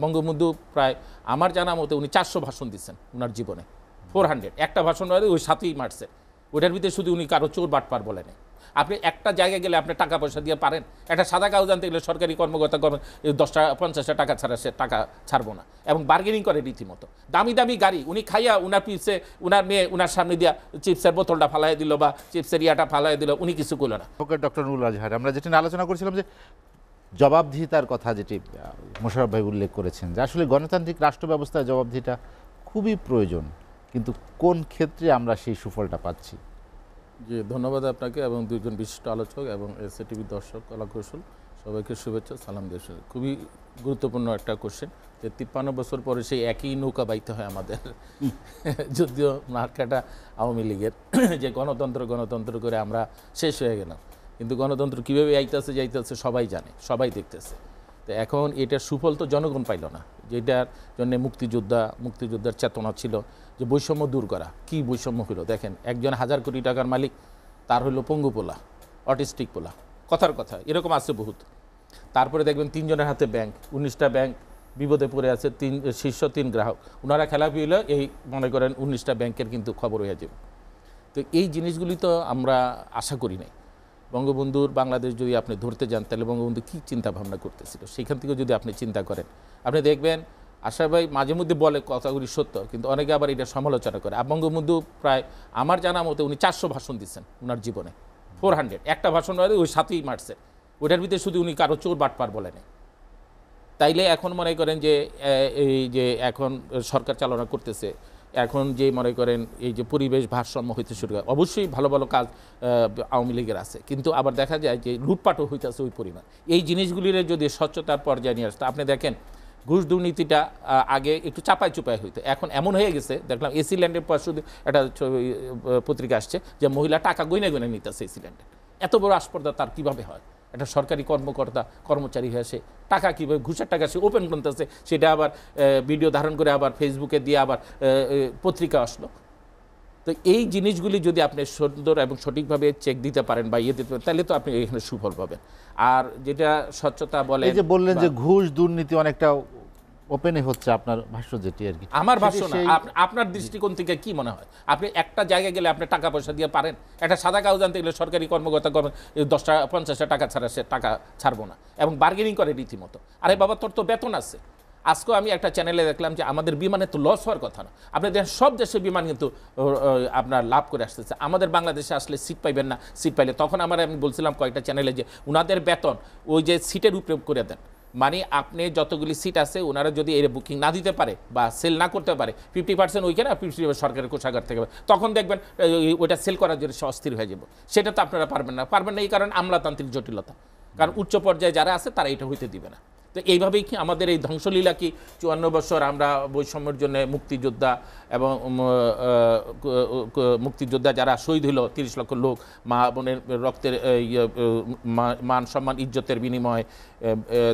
বঙ্গবন্ধু প্রায় আমার জানা মতে উনি 400 ভাষণ দিচ্ছেন ওনার জীবনে, 400। একটা ভাষণ হয় ওই 7ই মার্চে, ওইটার ভিতরে শুধু উনি কারো চোর বাটপার বলেন। আপনি একটা জায়গায় গেলে আপনি টাকা পয়সা দিয়ে পারেন, একটা সাদা কাগজ আনতে গেলে সরকারি কর্মকর্তা 10টা 50টা টাকা ছাড়া সে টাকা ছাড়বো না, এবং বার্গেনিং করে রীতিমতো। দামি দামি গাড়ি উনি খাইয়া উনার পিছে উনার মেয়ে উনার সামনে দিয়া চিপসের বোতলটা ফালাই দিল বা চিপসের ইয়াটা ফালাই দিল, উনি কিছু করলো না। ডক্টর নুরুল আজহার, আমরা যেটা নিয়ে আলোচনা করছিলাম যে জবাবদিহিতার কথা, যেটি মোশাররফ ভাই উল্লেখ করেছেন যে আসলে গণতান্ত্রিক রাষ্ট্র ব্যবস্থায় জবাবদিহিতা খুবই প্রয়োজন, কিন্তু কোন ক্ষেত্রে আমরা সেই সুফলটা পাচ্ছি? জি, ধন্যবাদ আপনাকে এবং দুইজন বিশিষ্ট আলোচক এবং এসএটিভি দর্শক কলাকৌশল সবাইকে শুভেচ্ছা সালাম দিয়েছে। খুবই গুরুত্বপূর্ণ একটা কোশ্চেন যে 53 বছর পরে সেই একই নৌকা বাইতে হয় আমাদের, যদিও মার্কাটা আওয়ামী লীগের, যে গণতন্ত্র গণতন্ত্র করে আমরা শেষ হয়ে গেলাম, কিন্তু গণতন্ত্র কীভাবে আইতেছে যাইতেছে সবাই জানে, সবাই দেখতেছে। তো এখন এটার সুফল তো জনগণ পাইল না, যেটার জন্য মুক্তিযোদ্ধার চেতনা ছিল যে বৈষম্য দূর করা। কি বৈষম্য হলো দেখেন, একজন 1000 কোটি টাকার মালিক, তার হলো পঙ্গু পোলা, অটিস্টিক পোলা, কথার কথা এরকম আছে বহুত। তারপরে দেখবেন 3 জনের হাতে ব্যাংক, 19টা ব্যাংক বিপদে পড়ে আছে, শীর্ষ 3 গ্রাহক, ওনারা খেলাপি হলে এই মনে করেন 19টা ব্যাংকের কিন্তু খবর হয়ে যাবে। তো এই জিনিসগুলি তো আমরা আশা করি নাই। বঙ্গবন্ধুর বাংলাদেশ যদি আপনি ধরতে যান, তাহলে বঙ্গবন্ধু কী চিন্তা ভাবনা করতেছিল সেইখান থেকে যদি আপনি চিন্তা করেন, আপনি দেখবেন আশা ভাই মাঝে মধ্যে বলে কথাগুলি সত্য, কিন্তু অনেকে আবার এটা সমালোচনা করে। আর বঙ্গবন্ধু প্রায় আমার জানা মতে উনি 400 ভাষণ দিচ্ছেন ওনার জীবনে, 400। একটা ভাষণ হয় ওই 7ই মার্চে, ওইটার ভিতরে শুধু উনি কারো চোর বাটপার বলেন। তাইলে এখন মনে করেন যে এই যে এখন সরকার চালনা করতেছে, এখন যে মনে করেন এই যে পরিবেশ ভারসাম্য হইতে শুরু করে, অবশ্যই ভালো ভালো কাজ আওয়ামী লীগের আছে, কিন্তু আবার দেখা যায় যে লুটপাটও হইতেছে ওই পরিমাণ। এই জিনিসগুলির যদি স্বচ্ছতার পর্যায়ে নিয়ে আসতো, আপনি দেখেন ঘুষ দুর্নীতিটা আগে একটু চাপায় চুপায় হইতো, এখন এমন হয়ে গেছে। দেখলাম এসি ল্যান্ডের পর শুধু একটা পত্রিকা আসছে যে মহিলা টাকা গইনে গইনে নিতেছে এসি ল্যান্ডে। এত বড় আসপর্দা তার কীভাবে হয়? একটা সরকারি কর্মকর্তা কর্মচারী হয়ে সে টাকা কীভাবে ঘুষের টাকা সে ওপেন করতেছে, সেটা আবার ভিডিও ধারণ করে আবার ফেসবুকে দিয়ে আবার পত্রিকা আসলো। তো এই জিনিসগুলি যদি আপনি সুন্দর এবং সঠিকভাবে চেক দিতে পারেন বা ইয়ে দিতে পারেন, তাহলে তো আপনি এখানে সুফল পাবেন। আর যেটা স্বচ্ছতা বলে, এই যে বললেন যে ঘুষ দুর্নীতি অনেকটা ওপেনে হচ্ছে, আপনার ভাষ্য যেটি আর কি, আমার ভাষ্য না, আপনার দৃষ্টিকোণ থেকে কি মনে হয়? আপনি একটা জায়গায় গেলে আপনি টাকা পয়সা দিয়ে পারেন, একটা সাদা কাগজ আনতে গেলে সরকারি কর্মকর্তা 10টা 50টা টাকা ছাড়া সে টাকা ছাড়বো না, এবং বার্গেনিং করে রীতিমতো। আরে বাবা, তোর তো বেতন আছে। আজকেও আমি একটা চ্যানেলে দেখলাম যে আমাদের বিমানে তো লস হওয়ার কথা না। আপনি দেখেন সব দেশের বিমান কিন্তু আপনার লাভ করে আসতেছে, আমাদের বাংলাদেশে আসলে সিট পাইবেন না। সিট পাইলে তখন আমি বলছিলাম কয়েকটা চ্যানেলে যে ওনাদের বেতন ওই যে সিটের উপরে করে দেন, মানে আপনি যতগুলি সিট আছে ওনারা যদি এর বুকিং না দিতে পারে বা সেল না করতে পারে, 50% ওইখানে আর 50% সরকারের কোষাগার থেকে, তখন দেখবেন ওইটা সেল করার জন্য অস্থির হয়ে যাব। সেটা তো আপনারা পারবেন না এই কারণে আমলাতান্ত্রিক জটিলতা, কারণ উচ্চ পর্যায়ে যারা আছে তারা এটা হইতে দিবে না। তো এইভাবেই কি আমাদের এই ধ্বংসলীলা কি 54 বছর আমরা বৈষম্যের জন্য মুক্তিযোদ্ধা এবং মুক্তিযোদ্ধা যারা শহীদ হইল 30 লক্ষ লোক, মা বোনের রক্তের মান সম্মান ইজ্জতের বিনিময়,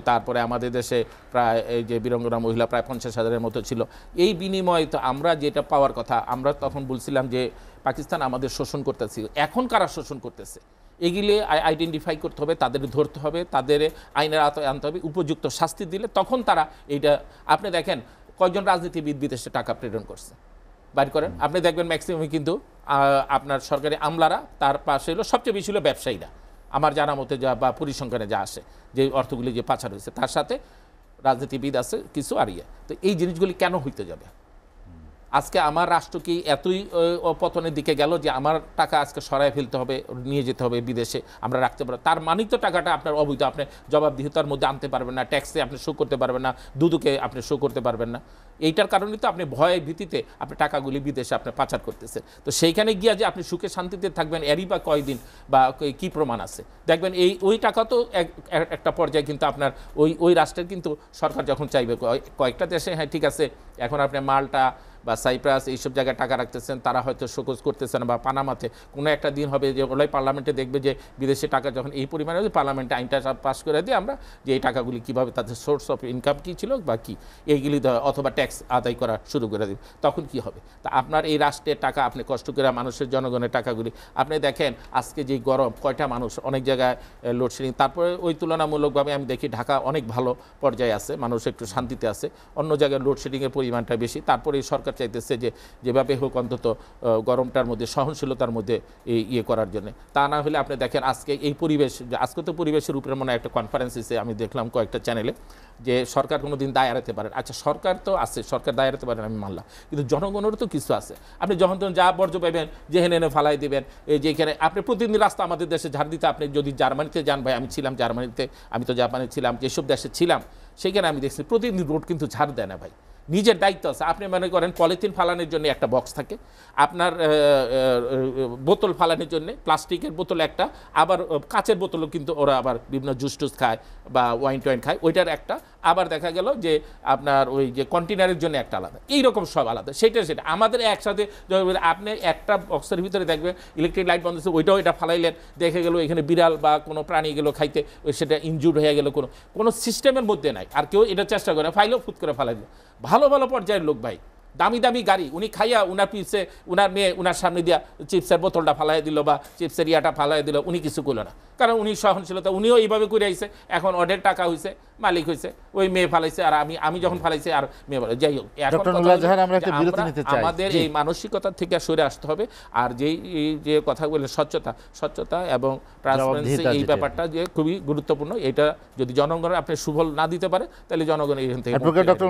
তারপরে আমাদের দেশে প্রায় এই যে বীরাঙ্গনা মহিলা প্রায় 50,000-এর মতো ছিল, এই বিনিময় তো আমরা যেটা পাওয়ার কথা, আমরা তখন বলছিলাম যে পাকিস্তান আমাদের শোষণ করতেছে। এখন কারা শোষণ করতেছে এগুলি আইডেন্টিফাই করতে হবে, তাদের ধরতে হবে, তাদের আইনের আওতায় আনতে হবে, উপযুক্ত শাস্তি দিলে তখন তারা এইটা। আপনি দেখেন কয়জন রাজনীতিবিদ বিদেশে টাকা প্রেরণ করছে, বাইর করেন, আপনি দেখবেন ম্যাক্সিমামই কিন্তু আপনার সরকারি আমলারা, তার পাশে হলো সবচেয়ে বেশি হলো ব্যবসায়ীরা, আমার জানা মতে যা বা পরিসংখ্যানে যা আসে, যে অর্থগুলি যে পাচার হয়েছে, তার সাথে রাজনীতিবিদ আছে কিছু আর ইয়ে। তো এই জিনিসগুলি কেন হইতে যাবে? আজকে আমার রাষ্ট্র কি এতই পতনের দিকে গেল যে আমার টাকা আজকে সরায় ফেলতে হবে, নিয়ে যেতে হবে বিদেশে, আমরা রাখতে পারবো? তার মানিক তো টাকাটা আপনার অবৈধ, আপনি জবাবদিহিতার মধ্যে আনতে পারবেন না, ট্যাক্সে আপনি শো করতে পারবেন না, দুদকে আপনি শো করতে পারবেন না। এইটার কারণে তো আপনি ভয়ের ভিত্তিতে আপনি টাকাগুলি বিদেশে আপনি পাচার করতেছেন। তো সেইখানে গিয়া যে আপনি সুখে শান্তিতে থাকবেন এরই বা কয়দিন বা কি প্রমাণ আছে? দেখবেন ওই টাকা তো একটা পর্যায়ে কিন্তু আপনার ওই রাষ্ট্রের কিন্তু সরকার যখন চাইবে, কয়েকটা দেশে হ্যাঁ ঠিক আছে, এখন আপনি মাল্টা বা সাইপ্রাস এইসব জায়গায় টাকা রাখতেছেন, তারা হয়তো শোকজ করতেছেন, বা পানামাতে কোনো একটা দিন হবে যে ওলাই পার্লামেন্টে দেখবে যে বিদেশে টাকা যখন এই পরিমাণে হবে, পার্লামেন্টে আইনটা পাস করে দিয়ে আমরা যে এই টাকাগুলি কীভাবে তাদের সোর্স অফ ইনকাম কী ছিল বা কী এইগুলি, অথবা ট্যাক্স ট্যাক্স আদায় করা শুরু করে দিবে, তখন কি হবে? তা আপনার এই রাষ্ট্রের টাকা আপনি কষ্ট করে মানুষের জনগণের টাকাগুলি আপনি দেখেন, আজকে যে গরম, কয়টা মানুষ অনেক জায়গায় লোডশেডিং, তারপরে ওই তুলনামূলকভাবে আমি দেখি ঢাকা অনেক ভালো পর্যায়ে আছে, মানুষ একটু শান্তিতে আছে, অন্য জায়গায় লোডশেডিংয়ের পরিমাণটা বেশি। তারপরে এই সরকার চাইতেছে যে যেভাবে হোক অন্তত গরমটার মধ্যে সহনশীলতার মধ্যে ইয়ে করার জন্য। তা না হলে আপনি দেখেন আজকে এই পরিবেশ, আজকে তো পরিবেশের উপরে মনে হয় একটা কনফারেন্স এসে আমি দেখলাম কয়েকটা চ্যানেলে, যে সরকার কোনো দিন দায় এড়াতে পারেন। আচ্ছা, সরকার তো আছে, সরকার দায় এড়াতে পারেন, আমি মানলাম, কিন্তু জনগণেরও তো কিছু আছে। আপনি যখন তখন যা বর্জ্য পাবেন যেখানে এনে ফালাই দেবেন, এই যে এখানে আপনি প্রতিদিন রাস্তা আমাদের দেশে ঝাড় দিতে, আপনি যদি জার্মানিতে যান, ভাই আমি ছিলাম জার্মানিতে, আমি তো জাপানে ছিলাম, যেসব দেশে ছিলাম সেখানে আমি দেখছি প্রতিদিন রোড কিন্তু ঝাড় দেয় না ভাই, নিজের দায়িত্ব আছে। আপনি মনে করেন পলিথিন ফালানোর জন্য একটা বক্স থাকে, আপনার বোতল ফালানোর জন্য প্লাস্টিকের বোতল একটা, আবার কাচের বোতলও কিন্তু ওরা আবার বিভিন্ন জুস টুস খায় বা ওয়াইন টোয়াইন খায়, ওইটার একটা, আবার দেখা গেল যে আপনার ওই যে কন্টেনারের জন্য একটা আলাদা, এইরকম সব আলাদা। সেটা আমাদের একসাথে আপনি একটা বক্সের ভিতরে দেখবেন ইলেকট্রিক লাইট বন্ধ হচ্ছে, ওইটা ফালাইলেন, দেখে গেল এখানে বিড়াল বা কোনো প্রাণী গেলো খাইতে, সেটা ইনজুর্ড হয়ে গেল, কোনো সিস্টেমের মধ্যে নাই। আর কেউ এটা চেষ্টা করে ফাইলেও ফুট করে ফালাই দিল। ভালো ভালো পর্যায়ের লোক ভাই, দামি দামি গাড়ি, উনি খাইয়া উনার পিছে উনার মেয়ে উনার সামনে দিয়া চিপসের বোতলটা ফালাই দিল বা চিপসের ইয়াটা ফালাই দিল, উনি কিছু করলো না, কারণ উনি সহনশীলতা, উনিও এইভাবে করে আইছে, এখন অর্ডের টাকা হয়েছে, মালিক হয়েছে, ওই মেয়ে ফালাইছে, আর আমি যখন ফালাইছি আর মেয়ে বলে, যাই হোক, এখন আমাদের এই মানসিকতা থেকে সরে আসতে হবে। আর যে কথা বললেন স্বচ্ছতা এবং ট্রান্সপারেন্সি, এই ব্যাপারটা যে খুবই গুরুত্বপূর্ণ, এটা যদি জনগণের আপনি সুফল না দিতে পারে তাহলে জনগণ এখান থেকে। ডক্টর